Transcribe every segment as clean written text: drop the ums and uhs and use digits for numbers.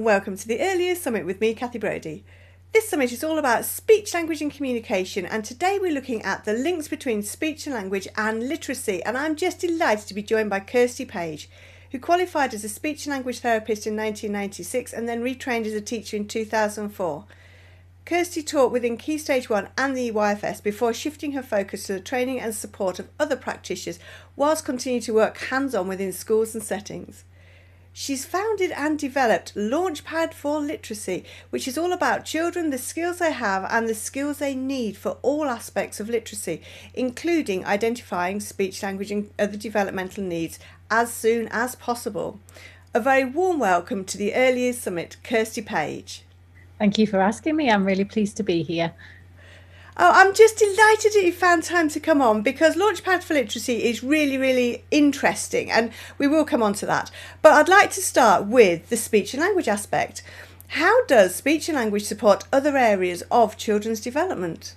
welcome to the Early Years Summit with me, Kathy Brodie. This summit is all about speech, language and communication, and today we're looking at the links between speech and language and literacy, and I'm just delighted to be joined by Kirstie Page, who qualified as a speech and language therapist in 1996 and then retrained as a teacher in 2004. Kirstie taught within Key Stage 1 and the EYFS before shifting her focus to the training and support of other practitioners whilst continuing to work hands-on within schools and settings. She's founded and developed Launchpad for Literacy, which is all about children, the skills they have and the skills they need for all aspects of literacy, including identifying speech, language and other developmental needs as soon as possible. A very warm welcome to the Early Years Summit, Kirstie Page. Thank you for asking me. I'm really pleased to be here. Oh, I'm just delighted that you found time to come on because Launchpad for Literacy is really interesting and we will come on to that. But I'd like to start with the speech and language aspect. How does speech and language support other areas of children's development?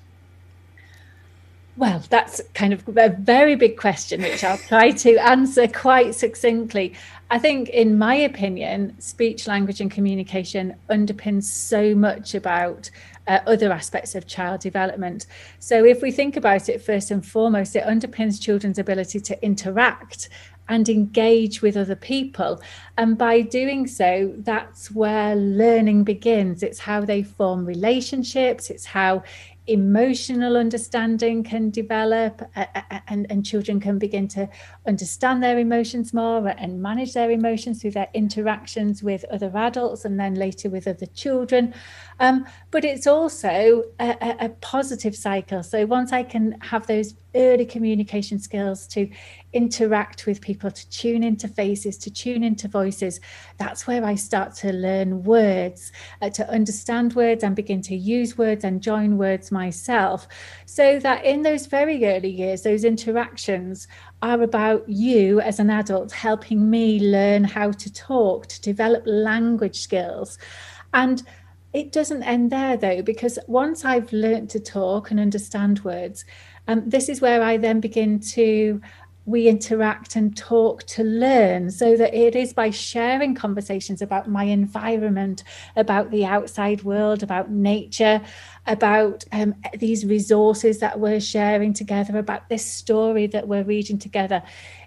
Well, that's kind of a very big question, which I'll try to answer quite succinctly. I think, in my opinion, speech, language and communication underpins so much about other aspects of child development. So if we think about it, first and foremost, it underpins children's ability to interact and engage with other people. And by doing so, that's where learning begins. It's how they form relationships. It's how emotional understanding can develop and children can begin to understand their emotions more and manage their emotions through their interactions with other adults and then later with other children. But it's also a positive cycle. So once I can have those early communication skills to interact with people, to tune into faces, to tune into voices, that's where I start to learn words, to understand words and begin to use words and join words myself. So that in those very early years, those interactions are about you as an adult helping me learn how to talk, to develop language skills. And it doesn't end there though, because once I've learned to talk and understand words, this is where I then begin to we interact and talk to learn, so that it is by sharing conversations about my environment, about the outside world, about nature, about these resources that we're sharing together, about this story that we're reading together.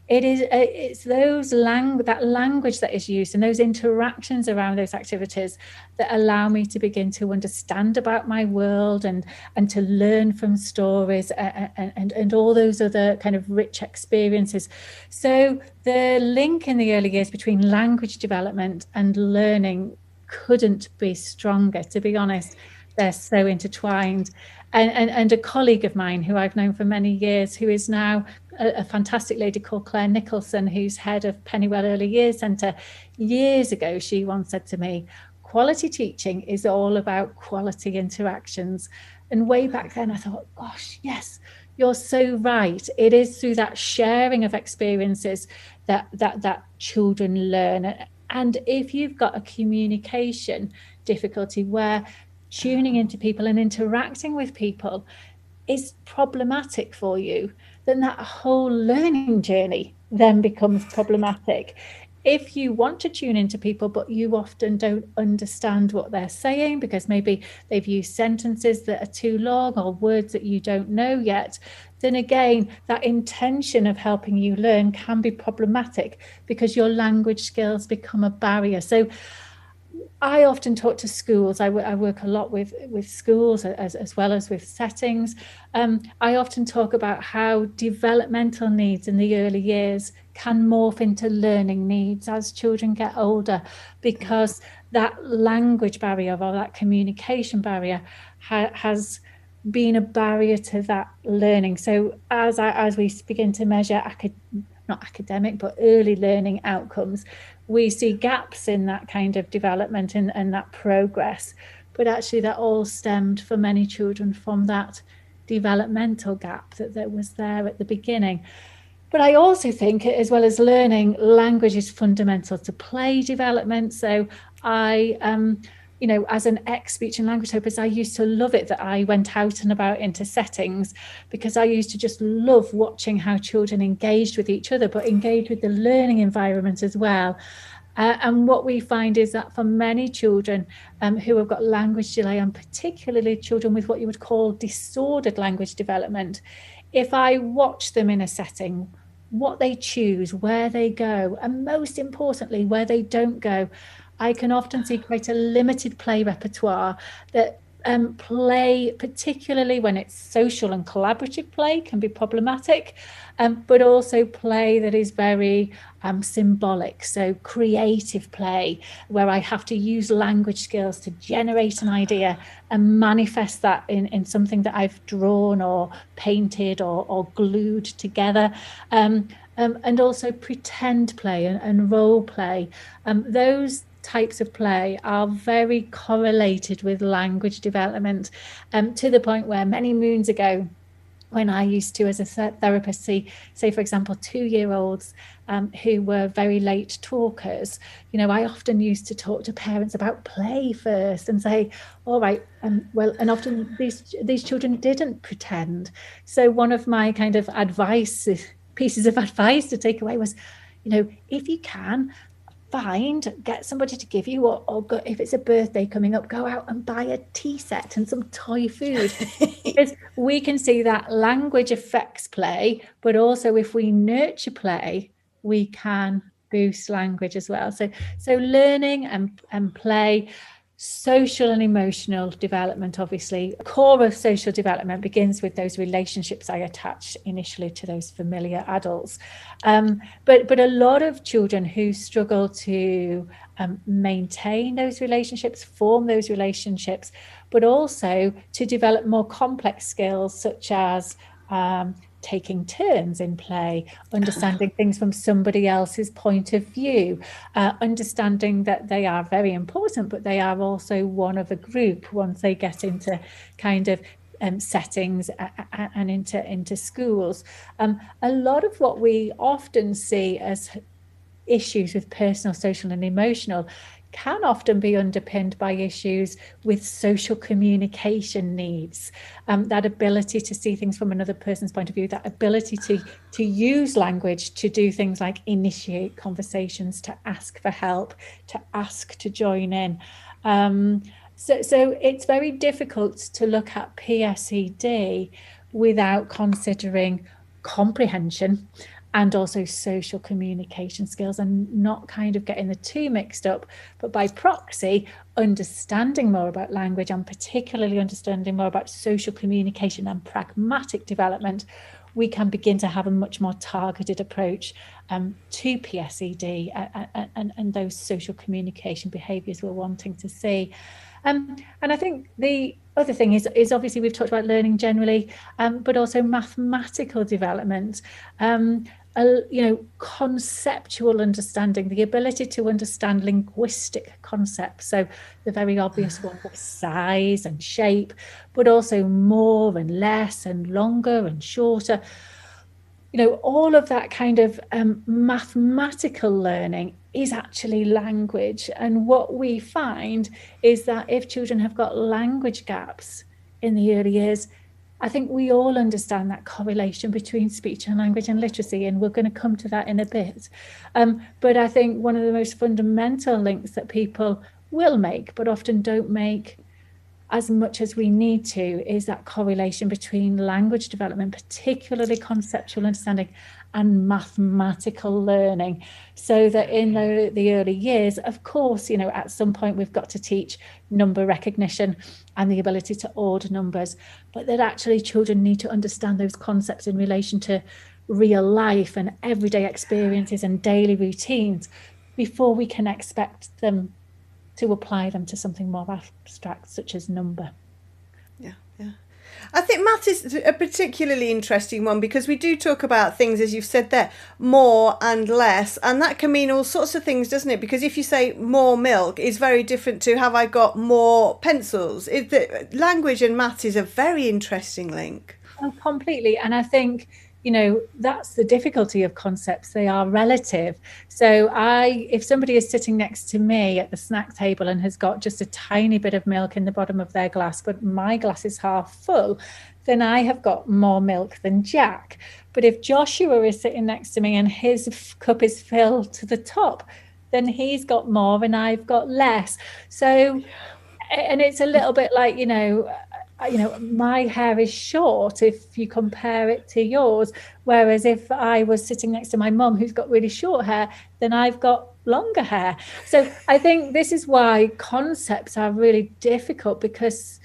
It's that language that is used and those interactions around those activities that allow me to begin to understand about my world and to learn from stories and all those other kind of rich experiences. So the link in the early years between language development and learning couldn't be stronger, to be honest. They're so intertwined. And a colleague of mine who I've known for many years, who is now a fantastic lady called Claire Nicholson, who's head of Pennywell Early Years Centre, years ago, she once said to me, quality teaching is all about quality interactions. And way back then I thought, gosh, yes, you're so right. It is through that sharing of experiences that children learn. And if you've got a communication difficulty where tuning into people and interacting with people is problematic for you, then that whole learning journey then becomes problematic. If you want to tune into people, but you often don't understand what they're saying because maybe they've used sentences that are too long or words that you don't know yet, then again, that intention of helping you learn can be problematic because your language skills become a barrier. So I often talk to schools. I work a lot with schools as well as with settings. I often talk about how developmental needs in the early years can morph into learning needs as children get older, because that language barrier or that communication barrier has been a barrier to that learning. So as we begin to measure not academic, but early learning outcomes, we see gaps in that kind of development and that progress. But actually that all stemmed for many children from that developmental gap that was there at the beginning. But I also think, as well as learning, language is fundamental to play development. So I as an ex-speech and language therapist, I used to love it that I went out and about into settings, because I used to just love watching how children engaged with each other, but engaged with the learning environment as well. And what we find is that for many children who have got language delay, and particularly children with what you would call disordered language development, if I watch them in a setting, what they choose, where they go, and most importantly, where they don't go, I can often see quite a limited play repertoire that play, particularly when it's social and collaborative play, can be problematic, but also play that is very symbolic. So creative play, where I have to use language skills to generate an idea and manifest that in something that I've drawn or painted or glued together. And also pretend play and role play. Those types of play are very correlated with language development, to the point where many moons ago, when I used to, as a therapist, see, say, for example, 2-year-olds who were very late talkers, I often used to talk to parents about play first and say, all right, well, and often these children didn't pretend. So one of my kind of pieces of advice to take away was, if you can, get somebody to give you, or go, if it's a birthday coming up, go out and buy a tea set and some toy food. Because we can see that language affects play, but also if we nurture play, we can boost language as well. So learning and play, social and emotional development, obviously. Core of social development begins with those relationships I attach initially to those familiar adults. But a lot of children who struggle to maintain those relationships, form those relationships, but also to develop more complex skills such as taking turns in play, understanding things from somebody else's point of view, understanding that they are very important, but they are also one of a group once they get into kind of settings and into schools. A lot of what we often see as issues with personal, social and emotional can often be underpinned by issues with social communication needs, that ability to see things from another person's point of view, that ability to use language to do things like initiate conversations, to ask for help, to ask to join in. So it's very difficult to look at PSED without considering comprehension and also social communication skills, and not kind of getting the two mixed up, but by proxy, understanding more about language, and particularly understanding more about social communication and pragmatic development, we can begin to have a much more targeted approach to PSED and those social communication behaviours we're wanting to see. And I think the other thing is obviously we've talked about learning generally, but also mathematical development. Conceptual understanding, the ability to understand linguistic concepts. So the very obvious one of size and shape, but also more and less and longer and shorter. All of that kind of mathematical learning is actually language. And what we find is that if children have got language gaps in the early years, I think we all understand that correlation between speech and language and literacy, and we're going to come to that in a bit. But I think one of the most fundamental links that people will make, but often don't make as much as we need to, is that correlation between language development, particularly conceptual understanding, and mathematical learning. So that in the early years, of course, at some point we've got to teach number recognition and the ability to order numbers, but that actually children need to understand those concepts in relation to real life and everyday experiences and daily routines before we can expect them to apply them to something more abstract, such as number. Yeah. I think math is a particularly interesting one, because we do talk about things, as you've said there, more and less, and that can mean all sorts of things, doesn't it? Because if you say more milk is very different to have I got more pencils. Language and maths is a very interesting link. Oh, completely. And I think that's the difficulty of concepts. They are relative. So if somebody is sitting next to me at the snack table and has got just a tiny bit of milk in the bottom of their glass, but my glass is half full, then I have got more milk than Jack. But if Joshua is sitting next to me and his cup is filled to the top, then he's got more and I've got less. So, and it's a little bit like, my hair is short if you compare it to yours. Whereas if I was sitting next to my mum who's got really short hair, then I've got longer hair. So I think this is why concepts are really difficult, because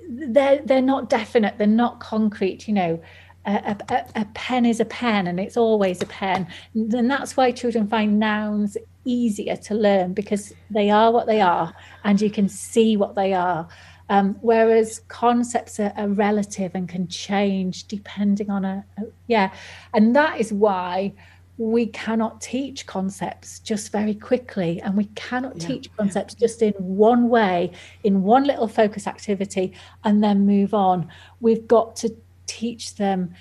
they're not definite, they're not concrete. A pen is a pen and it's always a pen. And that's why children find nouns easier to learn, because they are what they are and you can see what they are. Whereas concepts are relative and can change depending on and that is why we cannot teach concepts just very quickly, and we cannot teach concepts just in one way, in one little focus activity, and then move on. We've got to teach them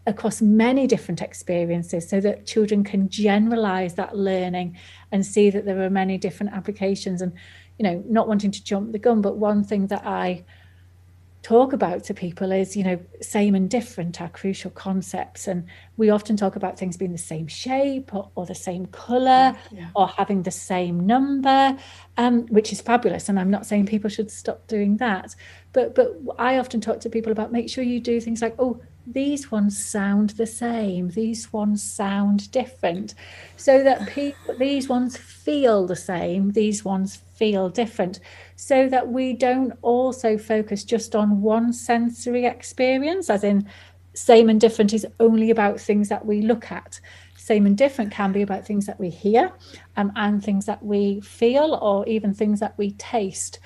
across many different experiences so that children can generalize that learning and see that there are many different applications. And not wanting to jump the gun, but one thing that I talk about to people is, same and different are crucial concepts. And we often talk about things being the same shape or the same color or having the same number, which is fabulous. And I'm not saying people should stop doing that. But I often talk to people about, make sure you do things like, these ones sound the same, these ones sound different, so that these ones feel the same, these ones feel different, so that we don't also focus just on one sensory experience, as in same and different is only about things that we look at. Same and different can be about things that we hear, and things that we feel, or even things that we taste.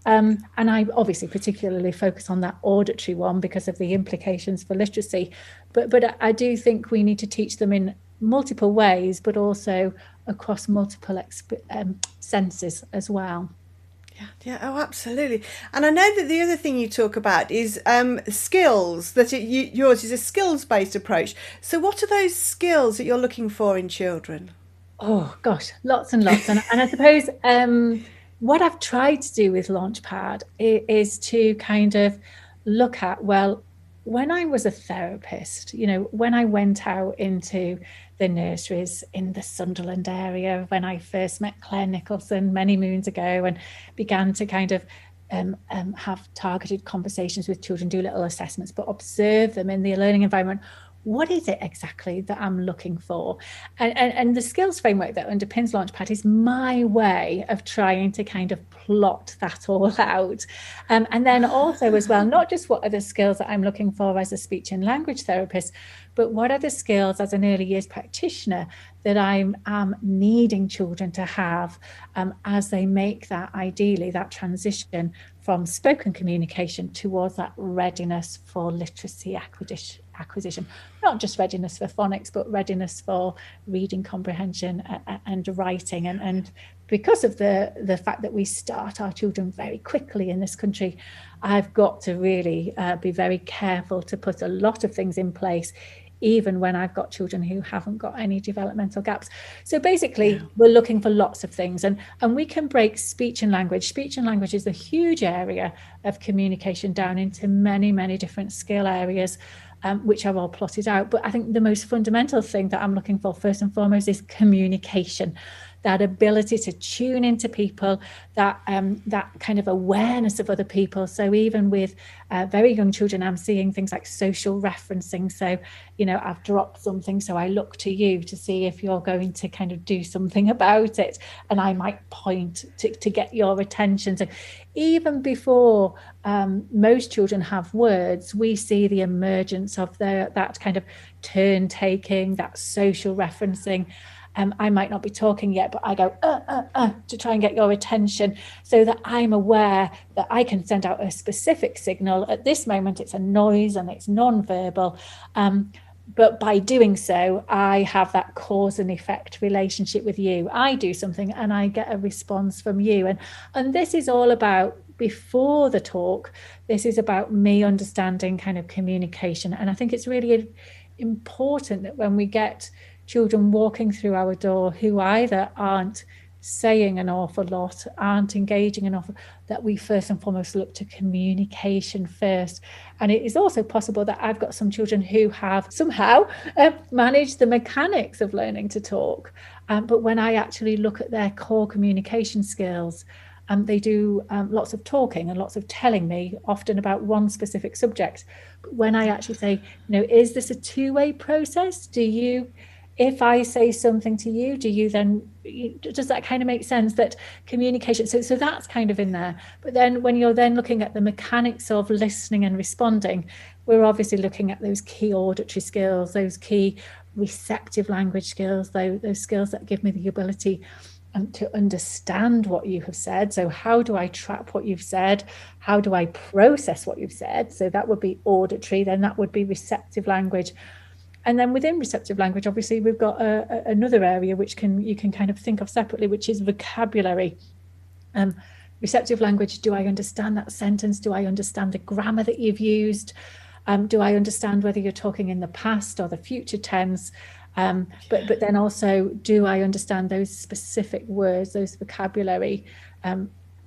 And I obviously particularly focus on that auditory one because of the implications for literacy. But I do think we need to teach them in multiple ways, but also across multiple senses as well. Yeah, oh, absolutely. And I know that the other thing you talk about is skills, that yours is a skills-based approach. So what are those skills that you're looking for in children? Oh, gosh, lots and lots. And I suppose what I've tried to do with Launchpad is to kind of look at, well, when I was a therapist, when I went out into the nurseries in the Sunderland area, when I first met Claire Nicholson many moons ago and began to kind of have targeted conversations with children, do little assessments, but observe them in the learning environment. What is it exactly that I'm looking for? And the skills framework that underpins Launchpad is my way of trying to kind of plot that all out. And then also as well, not just what are the skills that I'm looking for as a speech and language therapist, but what are the skills as an early years practitioner that I'm needing children to have as they make that, ideally, that transition from spoken communication towards that readiness for literacy acquisition, not just readiness for phonics, but readiness for reading comprehension and writing. And because of the fact that we start our children very quickly in this country, I've got to really be very careful to put a lot of things in place, even when I've got children who haven't got any developmental gaps. So basically, we're looking for lots of things, and we can break speech and language. Speech and language is a huge area of communication down into many, many different skill areas, which are all plotted out. But I think the most fundamental thing that I'm looking for first and foremost is communication. That ability to tune into people, that kind of awareness of other people. So even with very young children, I'm seeing things like social referencing. So, I've dropped something, so I look to you to see if you're going to kind of do something about it. And I might point to get your attention. So even before most children have words, we see the emergence of that kind of turn taking, that social referencing. I might not be talking yet, but I go to try and get your attention, so that I'm aware that I can send out a specific signal. At this moment, it's a noise and it's non-verbal. But by doing so, I have that cause and effect relationship with you. I do something and I get a response from you. And this is all about, before the talk, this is about me understanding kind of communication. And I think it's really important that when we get children walking through our door who either aren't saying an awful lot, aren't engaging enough, that we first and foremost look to communication first. And it is also possible that I've got some children who have somehow managed the mechanics of learning to talk. But when I actually look at their core communication skills, they do lots of talking and lots of telling me, often about one specific subject. But when I actually say, is this a two-way process? If I say something to you, does that kind of make sense? That communication, so that's kind of in there. But then when you're then looking at the mechanics of listening and responding, we're obviously looking at those key auditory skills, those key receptive language skills, those skills that give me the ability to understand what you have said. So how do I trap what you've said? How do I process what you've said? So that would be auditory, then that would be receptive language. And then within receptive language, obviously, we've got another area which you can kind of think of separately, which is vocabulary. Receptive language, do I understand that sentence? Do I understand the grammar that you've used? Do I understand whether you're talking in the past or the future tense? But then also, do I understand those specific words, those vocabulary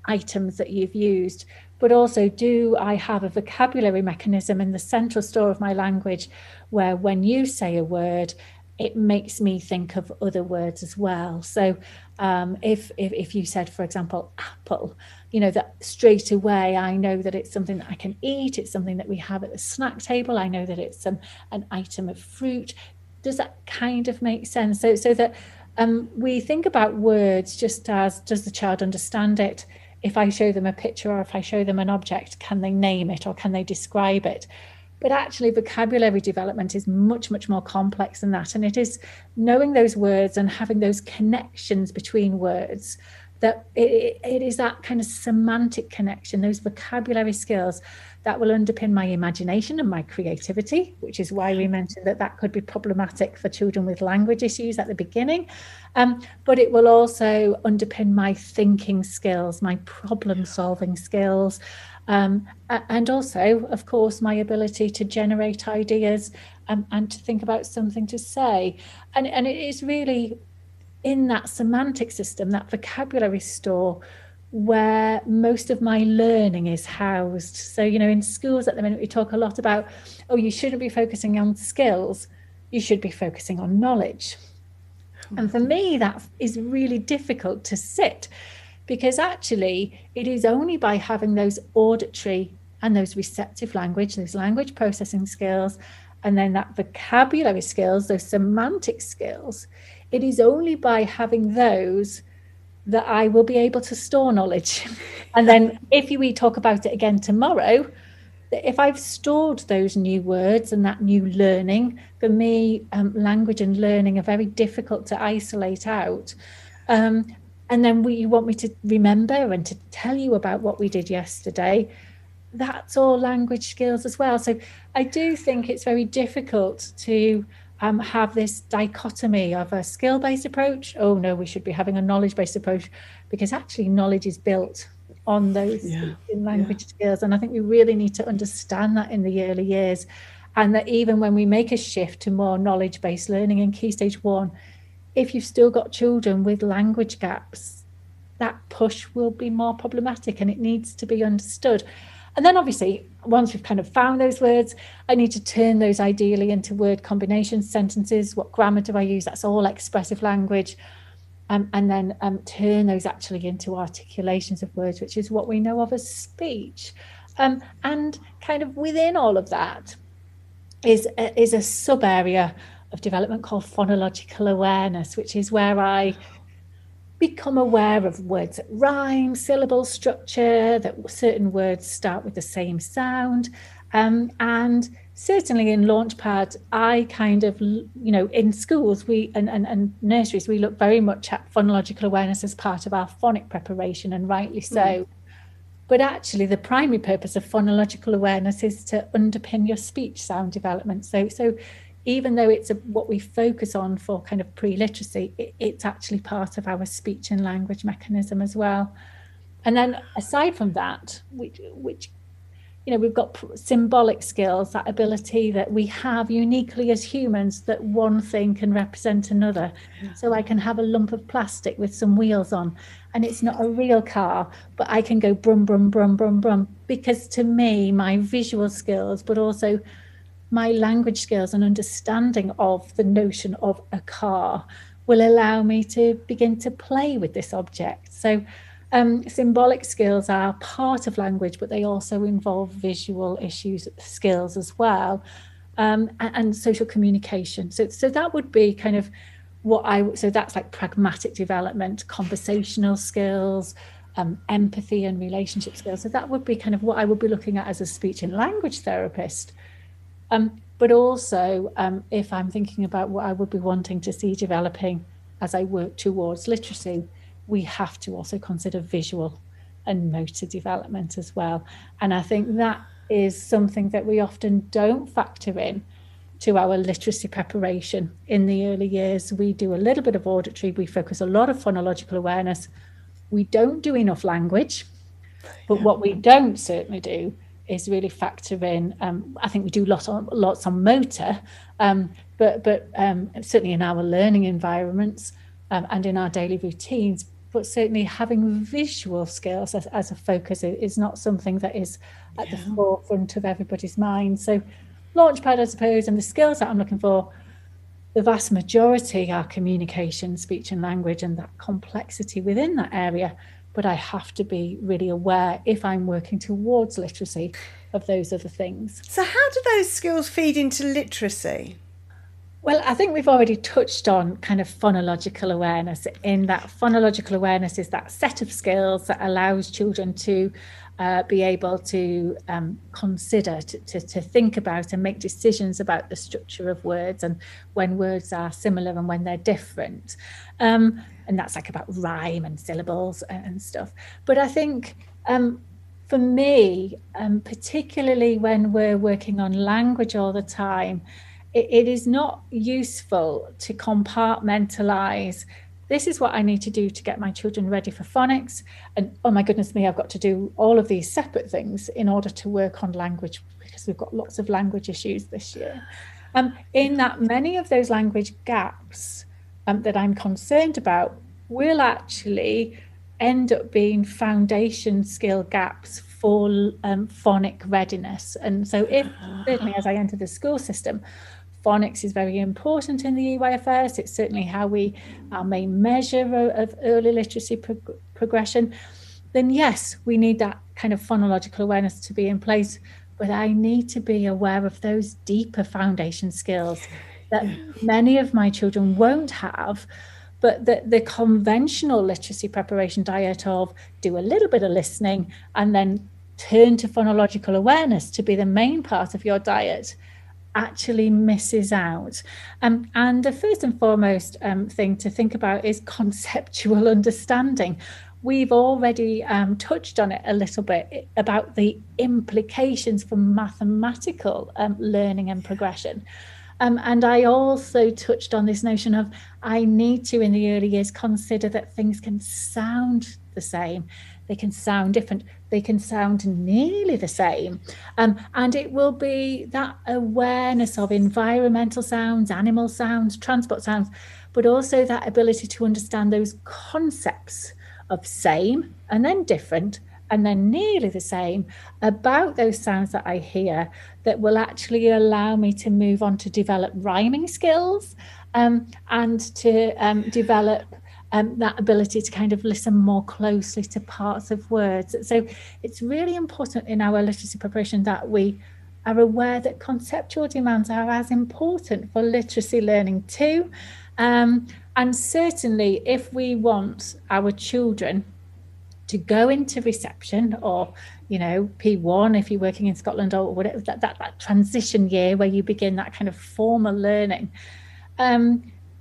items that you've used? But also, do I have a vocabulary mechanism in the central store of my language where when you say a word, it makes me think of other words as well? So if you said, for example, apple, that straight away I know that it's something that I can eat. It's something that we have at the snack table. I know that it's an item of fruit. Does that kind of make sense? So that we think about words just as, does the child understand it? If I show them a picture or if I show them an object, can they name it or can they describe it? But actually, vocabulary development is much, much more complex than that. And it is knowing those words and having those connections between words, that it is that kind of semantic connection, those vocabulary skills that will underpin my imagination and my creativity, which is why we mentioned that could be problematic for children with language issues at the beginning. But it will also underpin my thinking skills, my problem solving skills, and also, of course, my ability to generate ideas and to think about something to say. And it is really in that semantic system, that vocabulary store, where most of my learning is housed. So, in schools at the minute, we talk a lot about, you shouldn't be focusing on skills, you should be focusing on knowledge. And for me, that is really difficult to sit, because actually it is only by having those auditory and those receptive language, those language processing skills, and then that vocabulary skills, those semantic skills, it is only by having those that I will be able to store knowledge. And then if we talk about it again tomorrow, if I've stored those new words and that new learning, for me, language and learning are very difficult to isolate out. And then you want me to remember and to tell you about what we did yesterday. That's all language skills as well. So I do think it's very difficult to have this dichotomy of a skill-based approach. Oh no, we should be having a knowledge-based approach, because actually knowledge is built on those language skills. And I think we really need to understand that in the early years, and that even when we make a shift to more knowledge-based learning in Key Stage 1, if you've still got children with language gaps, that push will be more problematic, and it needs to be understood. And then obviously, once we've kind of found those words, I need to turn those ideally into word combinations, sentences. What grammar do I use? That's all expressive language. And then turn those actually into articulations of words, which is what we know of as speech. And kind of within all of that is a sub area of development called phonological awareness, which is where I become aware of words that rhyme, syllable structure, that certain words start with the same sound. And certainly in Launchpad, I kind of, in schools and nurseries, we look very much at phonological awareness as part of our phonic preparation, and rightly so. But actually, the primary purpose of phonological awareness is to underpin your speech sound development. So even though it's what we focus on for kind of pre-literacy, it's actually part of our speech and language mechanism as well. And then aside from that, which we've got symbolic skills, that ability that we have uniquely as humans, that one thing can represent another. So I can have a lump of plastic with some wheels on, and it's not a real car, but I can go brum, brum, brum, brum, brum, because to me, my visual skills, but also my language skills and understanding of the notion of a car will allow me to begin to play with this object. So symbolic skills are part of language, but they also involve visual skills as well, and social communication. So that would be kind of so that's like pragmatic development, conversational skills, empathy and relationship skills. So that would be kind of what I would be looking at as a speech and language therapist. But also, if I'm thinking about what I would be wanting to see developing as I work towards literacy, we have to also consider visual and motor development as well. And I think that is something that we often don't factor in to our literacy preparation in the early years. We do a little bit of auditory, we focus a lot of phonological awareness. We don't do enough language, but what we don't certainly do is really factor in, I think we do lots on motor, but certainly in our learning environments and in our daily routines, but certainly having visual skills as a focus is not something that is at the forefront of everybody's mind. So Launchpad, I suppose, and the skills that I'm looking for, the vast majority are communication, speech and language, and that complexity within that area. But I have to be really aware, if I'm working towards literacy, of those other things. So how do those skills feed into literacy? Well, I think we've already touched on kind of phonological awareness, in that phonological awareness is that set of skills that allows children to be able to consider, to think about and make decisions about the structure of words, and when words are similar and when they're different. And that's like about rhyme and syllables and stuff. But I think for me, particularly when we're working on language all the time, it is not useful to compartmentalize. This is what I need to do to get my children ready for phonics. And oh my goodness me, I've got to do all of these separate things in order to work on language, because we've got lots of language issues this year. In that many of those language gaps that I'm concerned about will actually end up being foundation skill gaps for phonic readiness. And so if, certainly as I enter the school system, phonics is very important in the EYFS. It's certainly how our main measure of early literacy progression. Then yes, we need that kind of phonological awareness to be in place, but I need to be aware of those deeper foundation skills that many of my children won't have, but the conventional literacy preparation diet of do a little bit of listening and then turn to phonological awareness to be the main part of your diet actually misses out. And the first and foremost thing to think about is conceptual understanding. We've already touched on it a little bit about the implications for mathematical learning and progression. And I also touched on this notion of I need to, in the early years, consider that things can sound the same. They can sound different. They can sound nearly the same. And it will be that awareness of environmental sounds, animal sounds, transport sounds, but also that ability to understand those concepts of same and then different and then nearly the same about those sounds that I hear, that will actually allow me to move on to develop rhyming skills and to develop that ability to kind of listen more closely to parts of words. So it's really important in our literacy preparation that we are aware that conceptual demands are as important for literacy learning too. And certainly if we want our children to go into reception, or P1 if you're working in Scotland, or whatever, that transition year where you begin that kind of formal learning,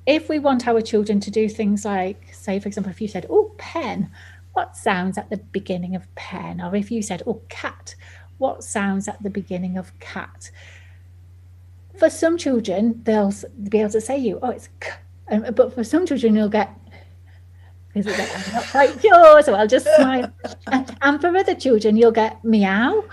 if we want our children to do things like, say, for example, if you said, oh, pen, what sounds at the beginning of pen? Or if you said, oh, cat, what sounds at the beginning of cat? For some children, they'll be able to say you, oh, it's k. But for some children, you'll get because it's like, I'm not quite sure, so I'll just smile. And for other children, you'll get meow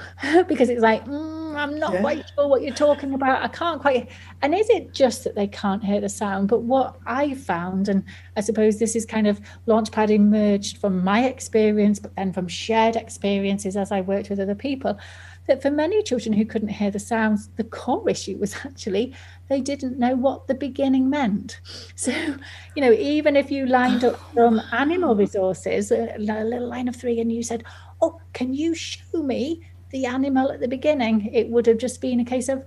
because it's like, I'm not quite sure what you're talking about. I can't quite. And is it just that they can't hear the sound? But what I found, and I suppose this is kind of Launchpad emerged from my experience, but then from shared experiences as I worked with other people, that for many children who couldn't hear the sounds, the core issue was actually they didn't know what the beginning meant. So, even if you lined up from animal resources, a little line of 3, and you said, oh, can you show me the animal at the beginning? It would have just been a case of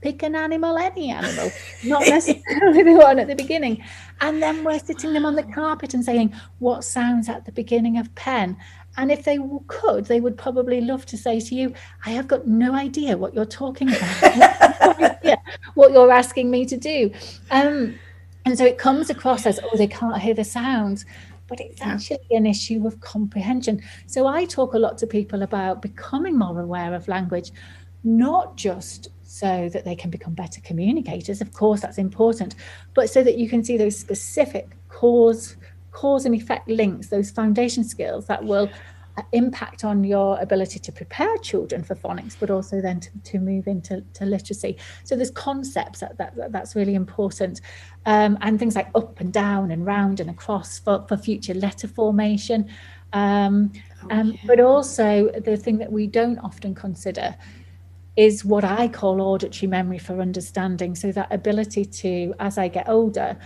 pick an animal, any animal, not necessarily the one at the beginning. And then we're sitting them on the carpet and saying, what sounds at the beginning of pen? And if they could, they would probably love to say to you, I have got no idea what you're talking about, what you're asking me to do. And so it comes across as, oh, they can't hear the sounds, but it's actually an issue of comprehension. So I talk a lot to people about becoming more aware of language, not just so that they can become better communicators. Of course, that's important, but so that you can see those specific cause and effect links, those foundation skills that will impact on your ability to prepare children for phonics, but also then to move into literacy. So there's concepts that's really important, and things like up and down and round and across for future letter formation. But also the thing that we don't often consider is what I call auditory memory for understanding. So that ability to, as I get older,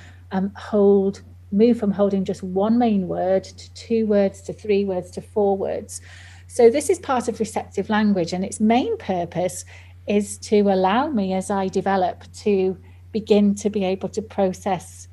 move from holding just one main word to 2 words to 3 words to 4 words. So this is part of receptive language, and its main purpose is to allow me, as I develop, to begin to be able to process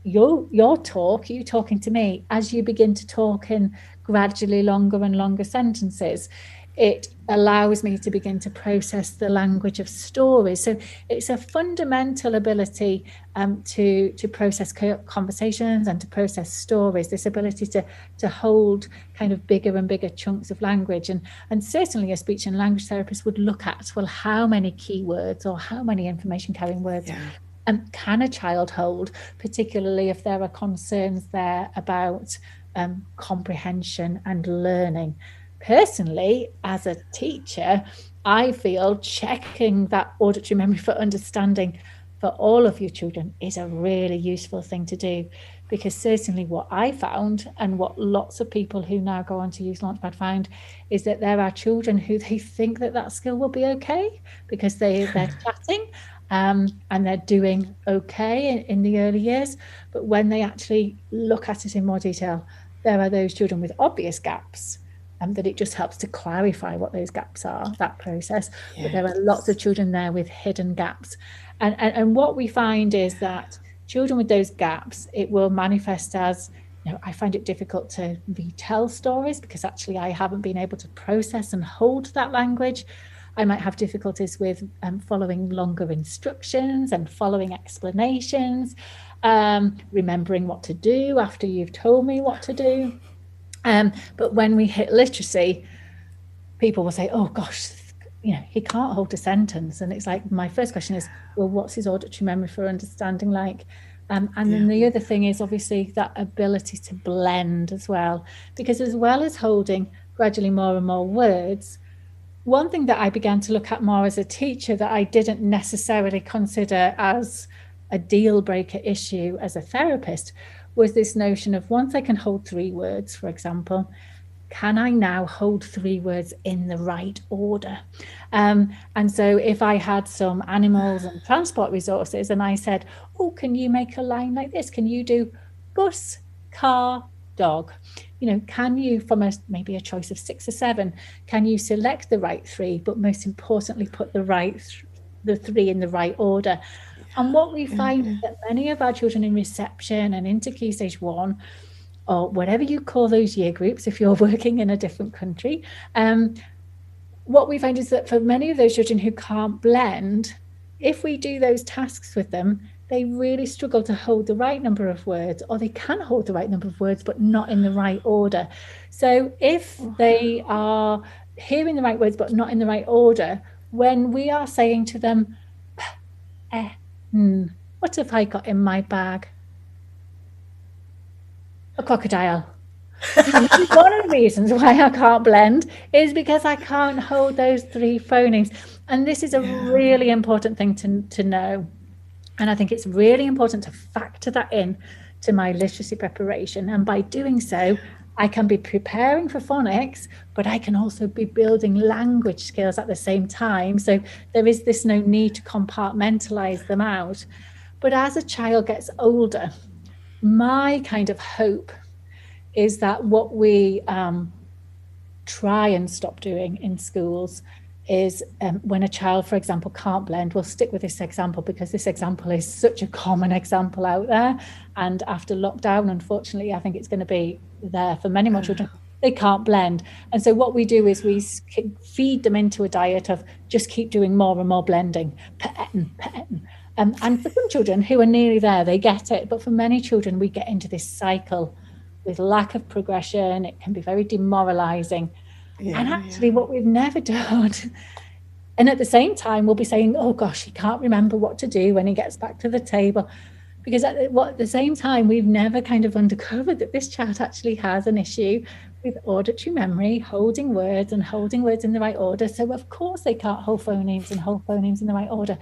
your talk, you talking to me, as you begin to talk in gradually longer and longer sentences. It allows me to begin to process the language of stories. So it's a fundamental ability to process conversations and to process stories, this ability to hold kind of bigger and bigger chunks of language. And certainly a speech and language therapist would look at, well, how many keywords or how many information carrying words can a child hold, particularly if there are concerns there about comprehension and learning. Personally, as a teacher, I feel checking that auditory memory for understanding for all of your children is a really useful thing to do, because certainly what I found, and what lots of people who now go on to use Launchpad find, is that there are children who they think that skill will be okay because they're chatting and they're doing okay in the early years. But when they actually look at it in more detail, there are those children with obvious gaps, and that it just helps to clarify what those gaps are, that process. But there are lots of children there with hidden gaps. And what we find is that children with those gaps, it will manifest as, I find it difficult to retell stories because actually I haven't been able to process and hold that language. I might have difficulties with following longer instructions and following explanations, remembering what to do after you've told me what to do. But when we hit literacy, people will say, oh gosh, he can't hold a sentence. And it's like, my first question is, well, what's his auditory memory for understanding like? And then the other thing is obviously that ability to blend as well, because as well as holding gradually more and more words, one thing that I began to look at more as a teacher that I didn't necessarily consider as a deal breaker issue as a therapist was this notion of, once I can hold 3 words, for example, can I now hold 3 words in the right order? And so if I had some animals and transport resources and I said, oh, can you make a line like this? Can you do bus, car, dog? Can you, from maybe a choice of 6 or 7, can you select the right 3, but most importantly, put the 3 in the right order? And what we find is that many of our children in reception and into Key Stage 1, or whatever you call those year groups, if you're working in a different country, what we find is that for many of those children who can't blend, if we do those tasks with them, they really struggle to hold the right number of words, or they can hold the right number of words, but not in the right order. So if they are hearing the right words, but not in the right order, when we are saying to them, what have I got in my bag? A crocodile. One of the reasons why I can't blend is because I can't hold those three phonemes. And this is a really important thing to know. And I think it's really important to factor that in to my literacy preparation. And by doing so, I can be preparing for phonics, but I can also be building language skills at the same time. So there is this no need to compartmentalize them out. But as a child gets older, my kind of hope is that what we try and stop doing in schools is when a child, for example, can't blend. We'll stick with this example because this example is such a common example out there. And after lockdown, unfortunately, I think it's going to be there for many more children. They can't blend. And so what we do is we feed them into a diet of just keep doing more and more blending. And for some children who are nearly there, they get it. But for many children, we get into this cycle with lack of progression. It can be very demoralizing. And actually what we've never done, and at the same time we'll be saying, oh gosh, he can't remember what to do when he gets back to the table, because at the same time we've never kind of uncovered that this child actually has an issue with auditory memory, holding words and holding words in the right order. So of course they can't hold phonemes and hold phonemes in the right order,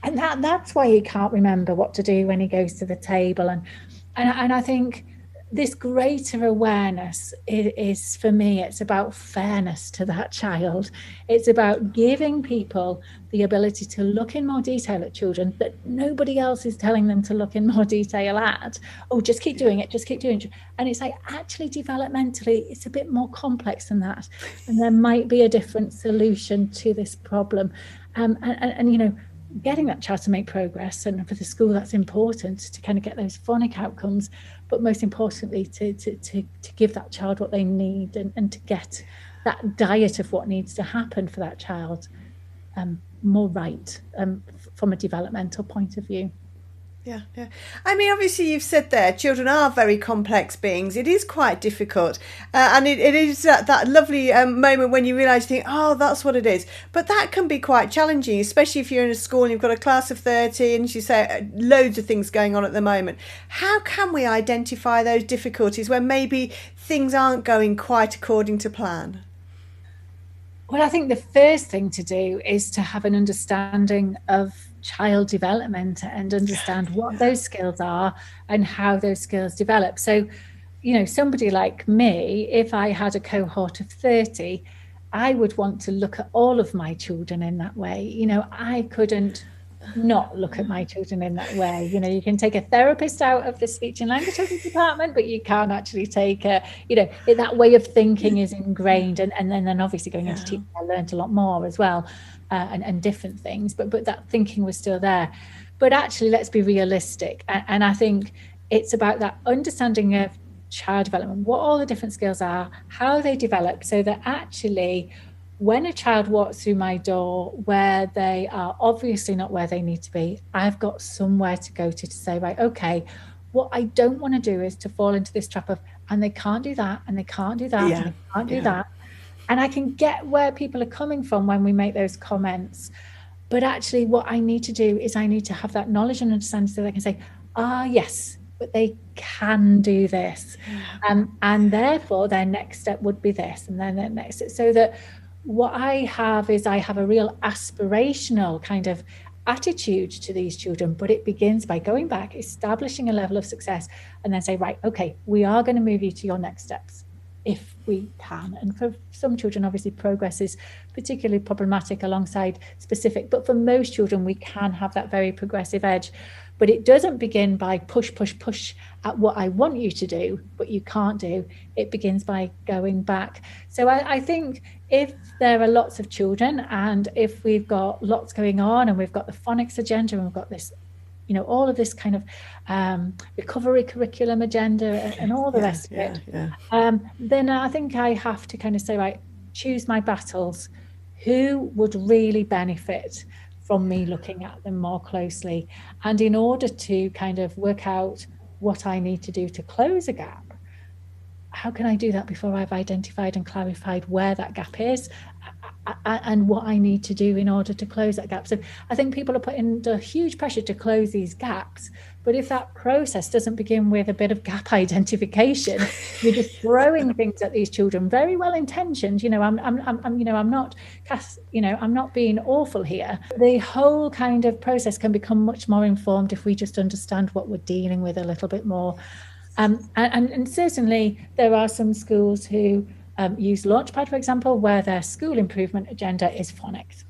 and that's why he can't remember what to do when he goes to the table. And I think this greater awareness is for me, it's about fairness to that child. It's about giving people the ability to look in more detail at children that nobody else is telling them to look in more detail at. Oh, just keep doing it, just keep doing it. And it's like, actually developmentally, it's a bit more complex than that. And there might be a different solution to this problem. And you know, getting that child to make progress, and for the school that's important to kind of get those phonic outcomes, but most importantly to give that child what they need, and to get that diet of what needs to happen for that child more right from a developmental point of view. Yeah. I mean, obviously you've said there, children are very complex beings. It is quite difficult. And it is that lovely moment when you realise, you think, oh, that's what it is. But that can be quite challenging, especially if you're in a school and you've got a class of 30 and you say loads of things going on at the moment. How can we identify those difficulties when maybe things aren't going quite according to plan? Well, I think the first thing to do is to have an understanding of child development and understand what those skills are and how those skills develop. So, you know, somebody like me, if I had a cohort of 30, I would want to look at all of my children in that way. You know, I couldn't not look at my children in that way. You know, you can take a therapist out of the speech and language department, but you can't actually take that way of thinking is ingrained. And then obviously going into teaching, I learned a lot more as well, and different things, but that thinking was still there. But actually, let's be realistic. And I think it's about that understanding of child development, what all the different skills are, how they develop, so that actually when a child walks through my door where they are obviously not where they need to be, I've got somewhere to go to say, right, okay, what I don't want to do is to fall into this trap of, and they can't do that, and they can't do that, and they can't do that. And I can get where people are coming from when we make those comments. But actually what I need to do is I need to have that knowledge and understanding so they can say, yes, but they can do this. And therefore their next step would be this, and then their next step. So that what I have is I have a real aspirational kind of attitude to these children, but it begins by going back, establishing a level of success, and then say, right, okay, we are going to move you to your next steps if we can. And for some children, obviously progress is particularly problematic alongside specific, but for most children, we can have that very progressive edge. But it doesn't begin by push at what I want you to do, but you can't do. It begins by going back. So I think if there are lots of children, and if we've got lots going on, and we've got the phonics agenda, and we've got this, you know, all of this kind of recovery curriculum agenda and all the rest of it, then I think I have to kind of say, right, choose my battles. Who would really benefit from me looking at them more closely? And in order to kind of work out what I need to do to close a gap, how can I do that before I've identified and clarified where that gap is and what I need to do in order to close that gap? So I think people are put under huge pressure to close these gaps, But if that process doesn't begin with a bit of gap identification, you're just throwing things at these children, very well intentioned. I'm not being awful here. The whole kind of process can become much more informed if we just understand what we're dealing with a little bit more. And certainly there are some schools who use Launchpad, for example, where their school improvement agenda is phonics.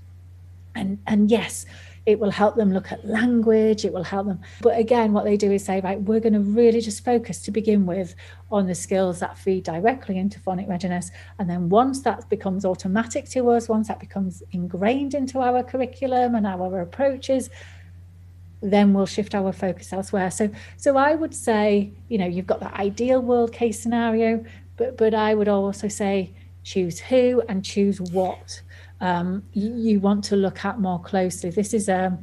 And yes, it will help them look at language, it will help them. But again, what they do is say, right, we're going to really just focus to begin with on the skills that feed directly into phonic readiness. And then once that becomes automatic to us, once that becomes ingrained into our curriculum and our approaches, then we'll shift our focus elsewhere. So I would say, you've got the ideal world case scenario, but I would also say choose who and choose what you want to look at more closely. This is a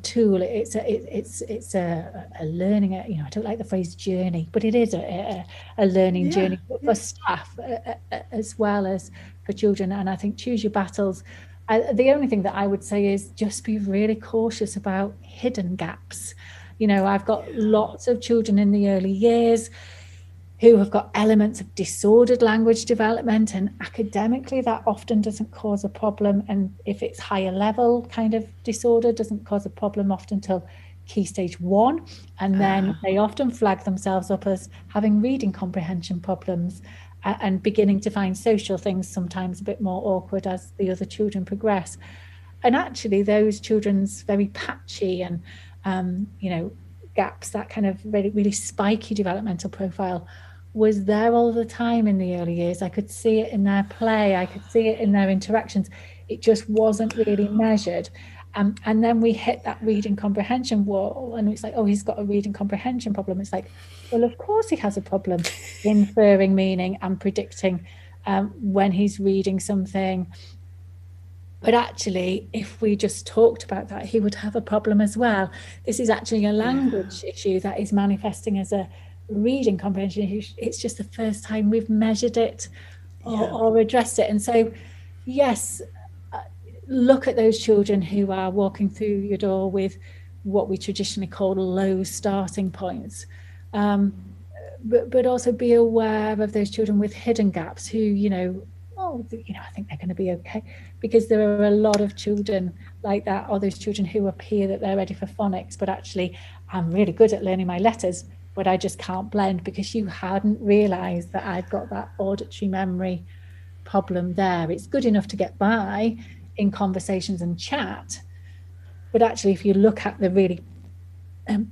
tool. It's a learning. I don't like the phrase journey, but it is a learning journey for staff as well as for children. And I think choose your battles. The only thing that I would say is just be really cautious about hidden gaps. I've got lots of children in the early years who have got elements of disordered language development, and academically that often doesn't cause a problem. And if it's higher level kind of disorder, doesn't cause a problem often until key stage 1. And then they often flag themselves up as having reading comprehension problems and beginning to find social things sometimes a bit more awkward as the other children progress. And actually those children's very patchy and, gaps, that kind of really, really spiky developmental profile was there all the time in the early years. I could see it in their play. I could see it in their interactions. It just wasn't really measured. And then we hit that reading comprehension wall, and it's like, oh, he's got a reading comprehension problem. It's like, well, of course he has a problem inferring meaning and predicting when he's reading something. But actually, if we just talked about that, he would have a problem as well. This is actually a language issue that is manifesting as a reading comprehension issue. It's just the first time we've measured it or addressed it. And so, yes, look at those children who are walking through your door with what we traditionally call low starting points. But also be aware of those children with hidden gaps who, I think they're going to be okay, because there are a lot of children like that, or those children who appear that they're ready for phonics, but actually I'm really good at learning my letters, but I just can't blend because you hadn't realised that I've got that auditory memory problem there. It's good enough to get by in conversations and chat, but actually if you look at the really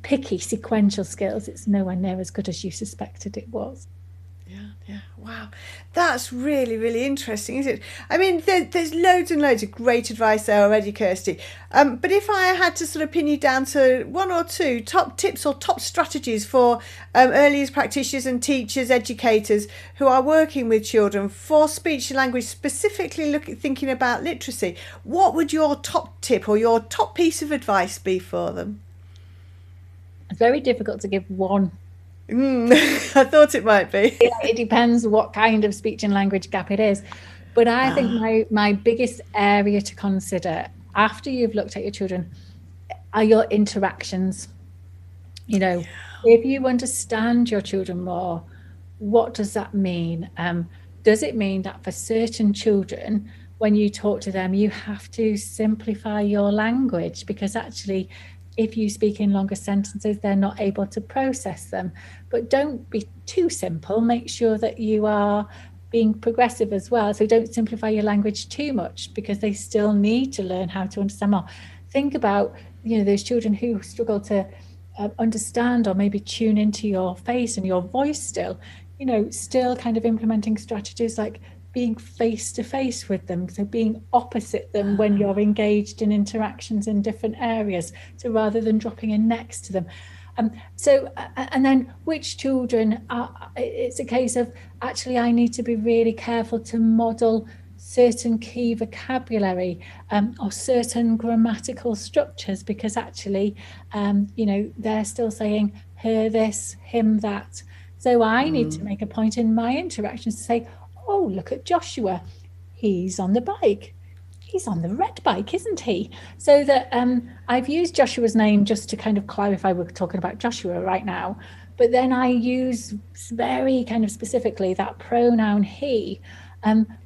picky sequential skills, it's nowhere near as good as you suspected it was. Yeah. Wow. That's really, really interesting, isn't it? I mean, there's loads and loads of great advice there already, Kirstie. But if I had to sort of pin you down to one or two top tips or top strategies for early years practitioners and teachers, educators who are working with children for speech and language, specifically thinking about literacy, what would your top tip or your top piece of advice be for them? It's very difficult to give one. I thought it might be. It depends what kind of speech and language gap it is. But I think my biggest area to consider after you've looked at your children are your interactions. If you understand your children more, what does that mean? Does it mean that for certain children, when you talk to them, you have to simplify your language? Because actually, if you speak in longer sentences, they're not able to process them. But don't be too simple. Make sure that you are being progressive as well. So don't simplify your language too much, because they still need to learn how to understand more. Think about, those children who struggle to understand or maybe tune into your face and your voice still, still kind of implementing strategies like being face to face with them, so being opposite them when you're engaged in interactions in different areas, so rather than dropping in next to them. And then which children it's a case of actually I need to be really careful to model certain key vocabulary or certain grammatical structures, because actually they're still saying her this, him that. So I need to make a point in my interactions to say, oh, look at Joshua, he's on the bike. he's on the red bike, isn't he? So that I've used Joshua's name just to kind of clarify we're talking about Joshua right now. But then I use very kind of specifically that pronoun he,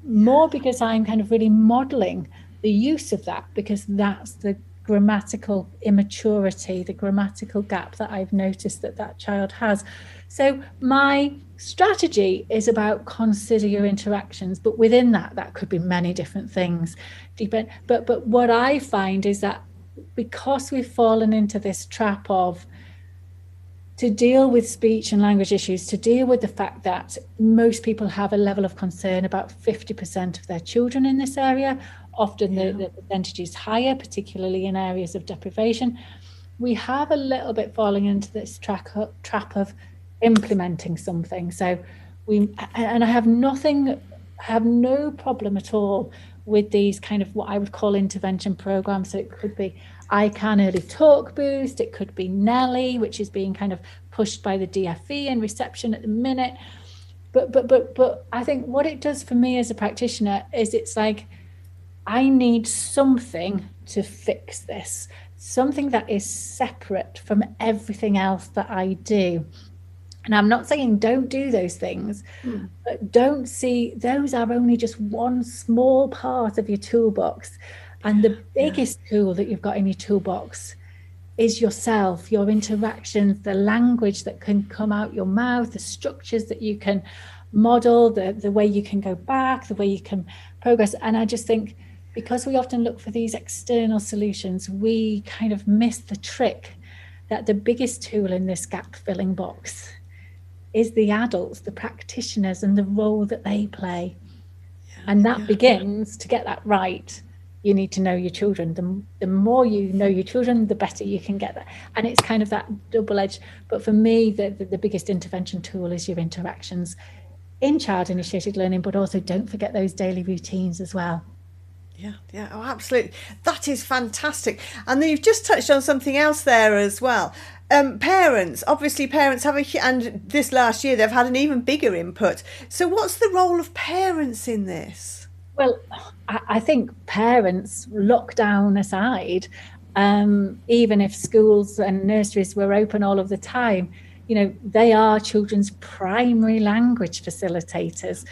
more because I'm kind of really modeling the use of that, because that's the grammatical immaturity, the grammatical gap that I've noticed that that child has. So my strategy is about consider your interactions, but within that, that could be many different things. But what I find is that because we've fallen into this trap of, to deal with speech and language issues, to deal with the fact that most people have a level of concern about 50% of their children in this area, often the percentage is higher, particularly in areas of deprivation. We have a little bit falling into this trap of implementing something. So I have no problem at all with these kind of what I would call intervention programs. So it could be I Can Early Talk Boost, it could be Nelly, which is being kind of pushed by the DFE and reception at the minute. But I think what it does for me as a practitioner is it's like, I need something to fix this, something that is separate from everything else that I do. And I'm not saying don't do those things, but don't see those are only just one small part of your toolbox. And the biggest tool that you've got in your toolbox is yourself, your interactions, the language that can come out your mouth, the structures that you can model, the way you can go back, the way you can progress. And I just think, because we often look for these external solutions, we kind of miss the trick that the biggest tool in this gap filling box is the adults, the practitioners, and the role that they play. And that begins, to get that right, you need to know your children. The more you know your children, the better you can get that. And it's kind of that double-edged. But for me, the biggest intervention tool is your interactions in child-initiated learning, but also don't forget those daily routines as well. Yeah, oh, absolutely. That is fantastic. And then you've just touched on something else there as well. Parents, obviously parents have and this last year they've had an even bigger input. So what's the role of parents in this? Well, I think parents, lockdown aside, even if schools and nurseries were open all of the time, you know, they are children's primary language facilitators.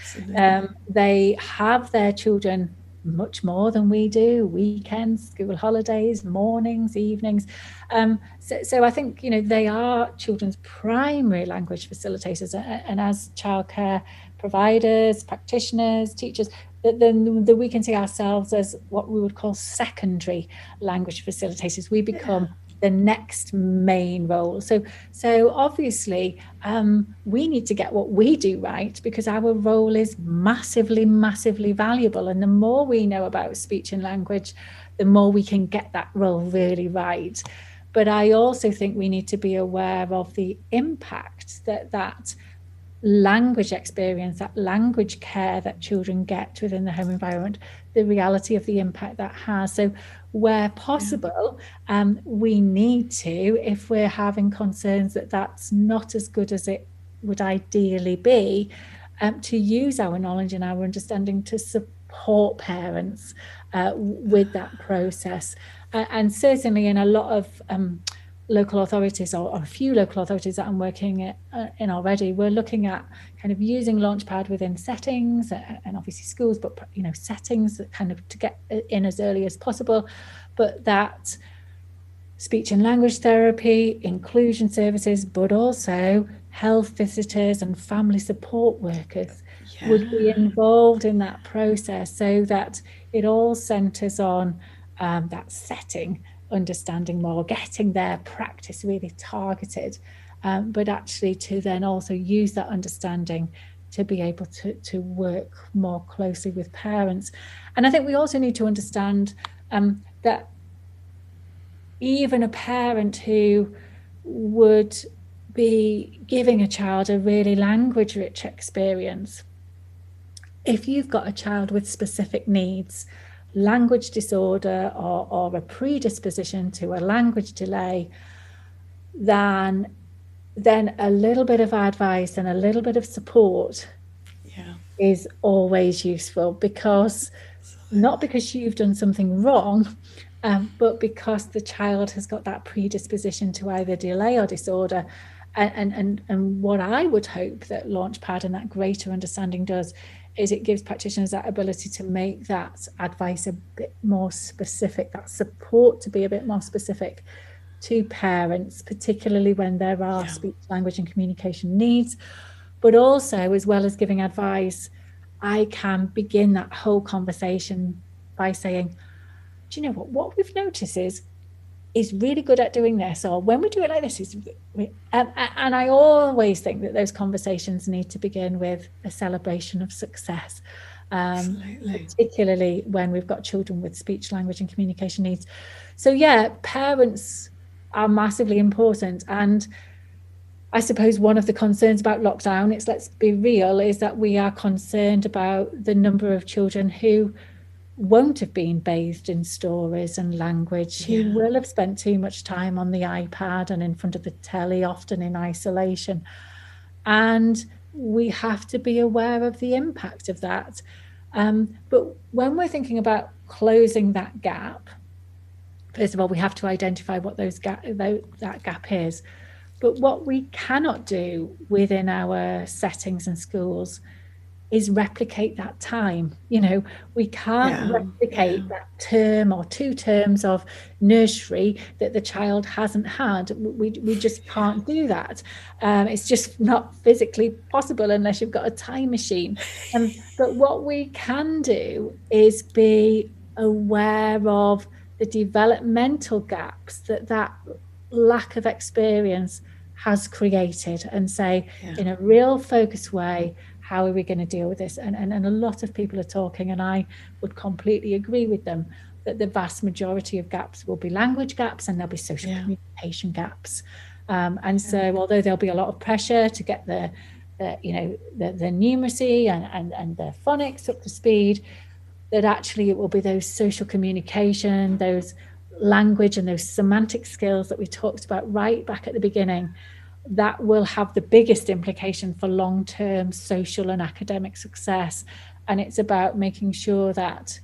They have their children much more than we do, weekends, school holidays, mornings, evenings. So I think, you know, they are children's primary language facilitators, and as childcare providers, practitioners, teachers, then we can see ourselves as what we would call secondary language facilitators. We become the next main role. So obviously we need to get what we do right, because our role is massively valuable. And the more we know about speech and language, the more we can get that role really right. But I also think we need to be aware of the impact that language experience, that language care that children get within the home environment, the reality of the impact that has. So where possible, we need to, if we're having concerns that that's not as good as it would ideally be, to use our knowledge and our understanding to support parents with that process. And certainly in a lot of local authorities, or a few local authorities that I'm working in already, we're looking at kind of using Launchpad within settings, and obviously schools, but you know, settings that kind of to get in as early as possible, but that speech and language therapy, inclusion services, but also health visitors and family support workers would be involved in that process, so that it all centres on that setting, understanding more, getting their practice really targeted, but actually to then also use that understanding to be able to work more closely with parents. And I think we also need to understand that even a parent who would be giving a child a really language rich experience, if you've got a child with specific needs, language disorder, or a predisposition to a language delay, then a little bit of advice and a little bit of support is always useful, because not because you've done something wrong, but because the child has got that predisposition to either delay or disorder. And what I would hope that Launchpad and that greater understanding does is it gives practitioners that ability to make that advice a bit more specific, that support to be a bit more specific to parents, particularly when there are speech, language and communication needs. But also, as well as giving advice, I can begin that whole conversation by saying, do you know what we've noticed is really good at doing this, or when we do it like this and I always think that those conversations need to begin with a celebration of success, particularly when we've got children with speech, language and communication needs. So yeah, parents are massively important. And I suppose one of the concerns about lockdown, let's be real, is that we are concerned about the number of children who won't have been bathed in stories and language, who will have spent too much time on the iPad and in front of the telly, often in isolation. And we have to be aware of the impact of that. But when we're thinking about closing that gap, first of all, we have to identify what that gap is. But what we cannot do within our settings and schools is replicate that time. We can't replicate that term or 2 terms of nursery that the child hasn't had. We just can't do that. It's just not physically possible unless you've got a time machine. But what we can do is be aware of the developmental gaps that lack of experience has created, and say, in a real focused way, how are we going to deal with this? And a lot of people are talking, and I would completely agree with them, that the vast majority of gaps will be language gaps, and there'll be social communication gaps. So although there'll be a lot of pressure to get the numeracy and the phonics up to speed, that actually it will be those social communication, those language and those semantic skills that we talked about right back at the beginning, that will have the biggest implication for long-term social and academic success. And it's about making sure that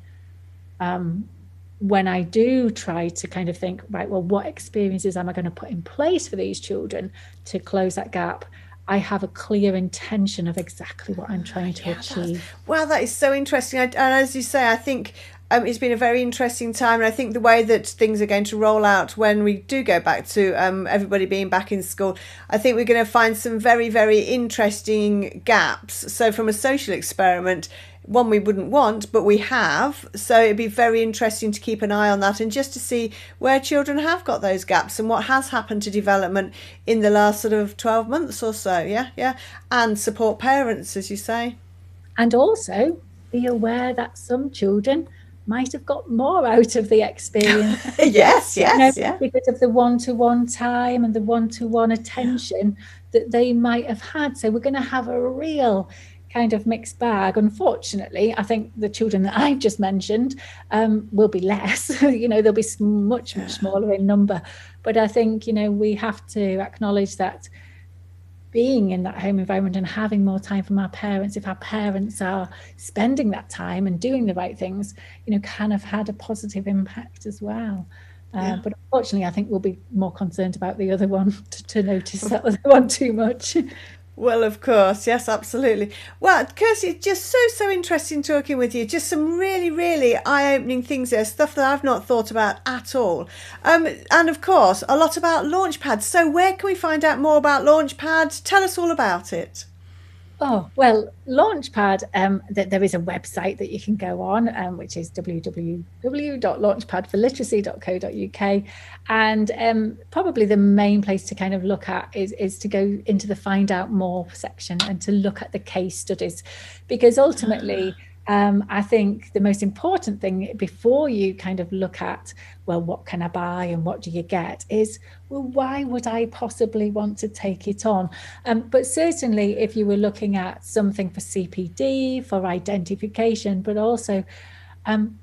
when I do try to kind of think, right, well, what experiences am I going to put in place for these children to close that gap, I have a clear intention of exactly what I'm trying to achieve. Wow, that is so interesting. And as you say, I think it's been a very interesting time, and I think the way that things are going to roll out when we do go back to everybody being back in school, I think we're going to find some very, very interesting gaps. So from a social experiment, one we wouldn't want, but we have. So it'd be very interesting to keep an eye on that, and just to see where children have got those gaps and what has happened to development in the last sort of 12 months or so. And support parents, as you say. And also be aware that some children might have got more out of the experience. yes, because of the one-to-one time and the one-to-one attention that they might have had. So we're going to have a real kind of mixed bag. Unfortunately, I think the children that I've just mentioned will be less. They'll be much smaller in number. But I think, we have to acknowledge that being in that home environment and having more time from our parents, if our parents are spending that time and doing the right things, can have had a positive impact as well. But unfortunately, I think we'll be more concerned about the other one to notice that other one too much. Well, of course. Yes, absolutely. Well, Kirstie, just so interesting talking with you. Just some really, really eye-opening things there, stuff that I've not thought about at all. And of course, a lot about Launchpad. So where can we find out more about Launchpad? Tell us all about it. Oh, well, Launchpad, there is a website that you can go on, which is www.launchpadforliteracy.co.uk. And probably the main place to kind of look at is to go into the find out more section and to look at the case studies, because ultimately, I think the most important thing before you kind of look at, well, what can I buy and what do you get, is, well, why would I possibly want to take it on? But certainly if you were looking at something for CPD, for identification, but also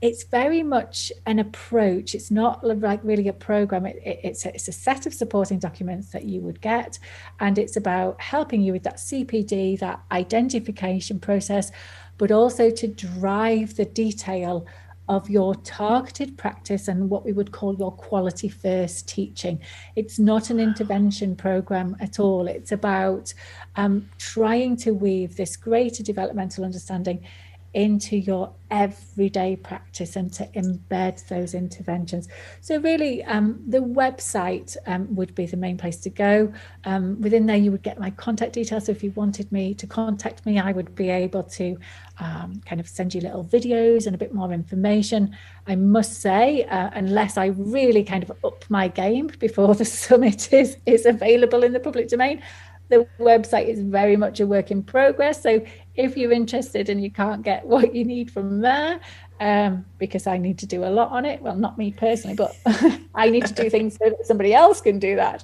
it's very much an approach. It's not like really a program. It's a set of supporting documents that you would get, and it's about helping you with that CPD, that identification process, but also to drive the detail of your targeted practice and what we would call your quality first teaching. It's not an intervention program at all. It's about trying to weave this greater developmental understanding into your everyday practice and to embed those interventions. So really the website would be the main place to go. Within there you would get my contact details, so if you wanted me to contact me, I would be able to kind of send you little videos and a bit more information. I must say, unless I really kind of up my game before the summit is available in the public domain, the website is very much a work in progress. So if you're interested and you can't get what you need from there, because I need to do a lot on it, well, not me personally, but I need to do things so that somebody else can do that,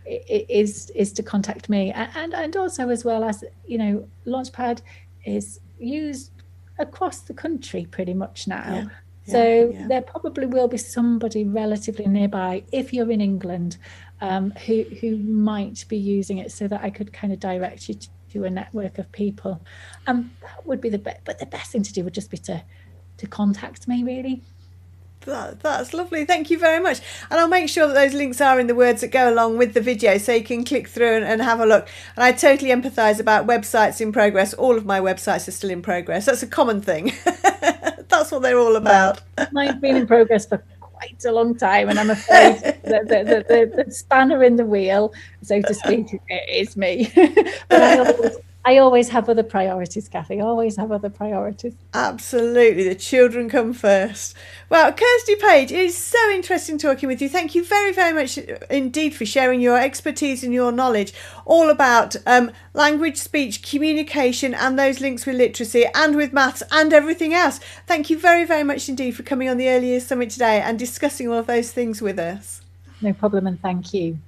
is to contact me. And also, as well as, you know, Launchpad is used across the country pretty much now. So there probably will be somebody relatively nearby, if you're in England, who might be using it, so that I could kind of direct you to a network of people. That would be the best, but the best thing to do would just be to contact me, really. That's lovely. Thank you very much. And I'll make sure that those links are in the words that go along with the video, so you can click through and have a look. And I totally empathise about websites in progress. All of my websites are still in progress. That's a common thing. That's what they're all about. Mine's been in progress for quite a long time, and I'm afraid the spanner in the wheel, so to speak, is me. But I always have other priorities, Kathy. Always have other priorities. Absolutely. The children come first. Well, Kirstie Page, it is so interesting talking with you. Thank you very, very much indeed for sharing your expertise and your knowledge all about language, speech, communication, and those links with literacy and with maths and everything else. Thank you very, very much indeed for coming on the Early Years Summit today and discussing all of those things with us. No problem, and thank you.